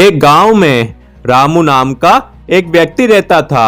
एक गांव में रामू नाम का एक व्यक्ति रहता था।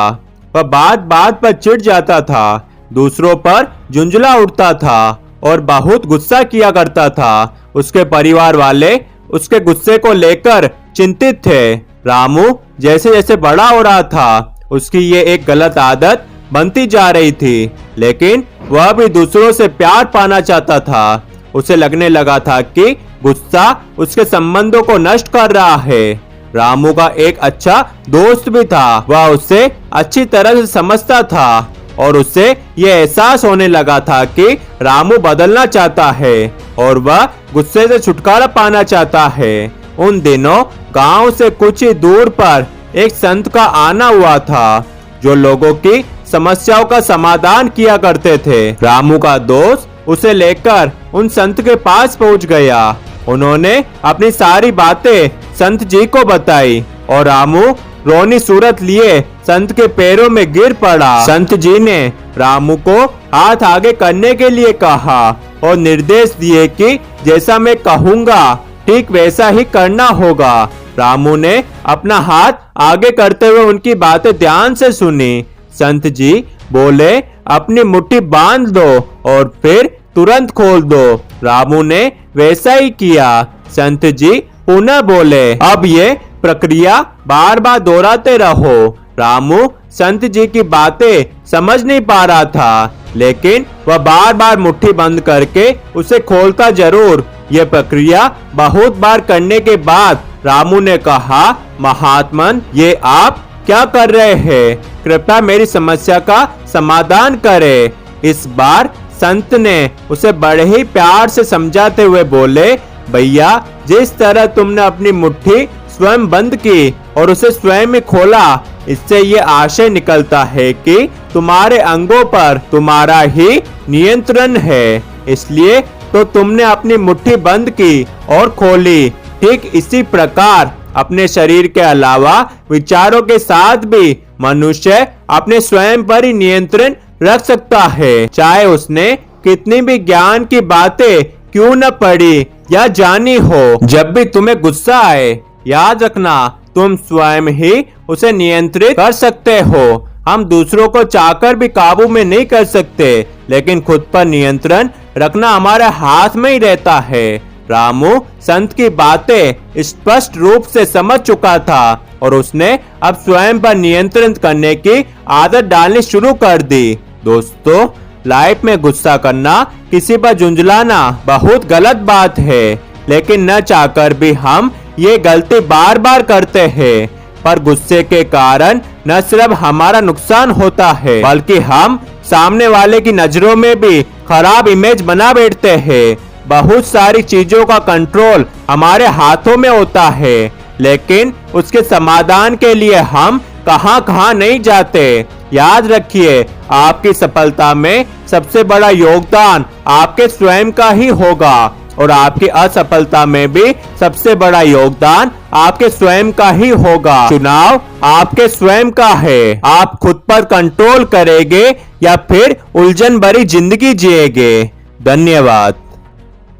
वह बात बात पर चिढ़ जाता था, दूसरों पर झुंझला उठता था और बहुत गुस्सा किया करता था। उसके परिवार वाले उसके गुस्से को लेकर चिंतित थे। रामू जैसे जैसे बड़ा हो रहा था, उसकी ये एक गलत आदत बनती जा रही थी, लेकिन वह भी दूसरों से प्यार पाना चाहता था। उसे लगने लगा था कि गुस्सा उसके संबंधों को नष्ट कर रहा है। रामू का एक अच्छा दोस्त भी था, वह उसे अच्छी तरह से समझता था और उसे यह एहसास होने लगा था कि रामू बदलना चाहता है और वह गुस्से से छुटकारा पाना चाहता है। उन दिनों गांव से कुछ ही दूर पर एक संत का आना हुआ था, जो लोगों की समस्याओं का समाधान किया करते थे। रामू का दोस्त उसे लेकर उन संत के पास पहुंच गया। उन्होंने अपनी सारी बातें संत जी को बताई और रामू रोनी सूरत लिए संत के पैरों में गिर पड़ा। संत जी ने रामू को हाथ आगे करने के लिए कहा और निर्देश दिए कि जैसा मैं कहूँगा ठीक वैसा ही करना होगा। रामू ने अपना हाथ आगे करते हुए उनकी बातें ध्यान से सुनी। संत जी बोले, अपनी मुट्ठी बांध दो और फिर तुरंत खोल दो। रामू ने वैसा ही किया। संत जी पुनः बोले, अब ये प्रक्रिया बार बार दोहराते रहो। रामू संत जी की बातें समझ नहीं पा रहा था, लेकिन वह बार बार मुट्ठी बंद करके उसे खोलता जरूर। यह प्रक्रिया बहुत बार करने के बाद रामू ने कहा, महात्मन, ये आप क्या कर रहे हैं? कृपया मेरी समस्या का समाधान करें। इस बार संत ने उसे बड़े ही प्यार से समझाते हुए बोले, भैया, जिस तरह तुमने अपनी मुट्ठी स्वयं बंद की और उसे स्वयं ही खोला, इससे ये आशय निकलता है कि तुम्हारे अंगों पर तुम्हारा ही नियंत्रण है। इसलिए तो तुमने अपनी मुट्ठी बंद की और खोली। ठीक इसी प्रकार अपने शरीर के अलावा विचारों के साथ भी मनुष्य अपने स्वयं पर ही नियंत्रण रख सकता है, चाहे उसने कितनी भी ज्ञान की बातें क्यों न पढ़ी या जानी हो। जब भी तुम्हें गुस्सा आए, याद रखना तुम स्वयं ही उसे नियंत्रित कर सकते हो। हम दूसरों को चाहकर भी काबू में नहीं कर सकते, लेकिन खुद पर नियंत्रण रखना हमारे हाथ में ही रहता है। रामू संत की बातें स्पष्ट रूप से समझ चुका था और उसने अब स्वयं पर नियंत्रण करने की आदत डालनी शुरू कर दी। दोस्तों, लाइफ में गुस्सा करना, किसी पर झुंझलाना बहुत गलत बात है, लेकिन न चाहकर भी हम ये गलती बार बार करते हैं। पर गुस्से के कारण न सिर्फ हमारा नुकसान होता है, बल्कि हम सामने वाले की नजरों में भी खराब इमेज बना बैठते हैं। बहुत सारी चीजों का कंट्रोल हमारे हाथों में होता है, लेकिन उसके समाधान के लिए हम कहां नहीं जाते। याद रखिए, आपकी सफलता में सबसे बड़ा योगदान आपके स्वयं का ही होगा और आपकी असफलता में भी सबसे बड़ा योगदान आपके स्वयं का ही होगा। चुनाव आपके स्वयं का है। आप खुद पर कंट्रोल करेंगे या फिर उलझन भरी जिंदगी जिएंगे। धन्यवाद।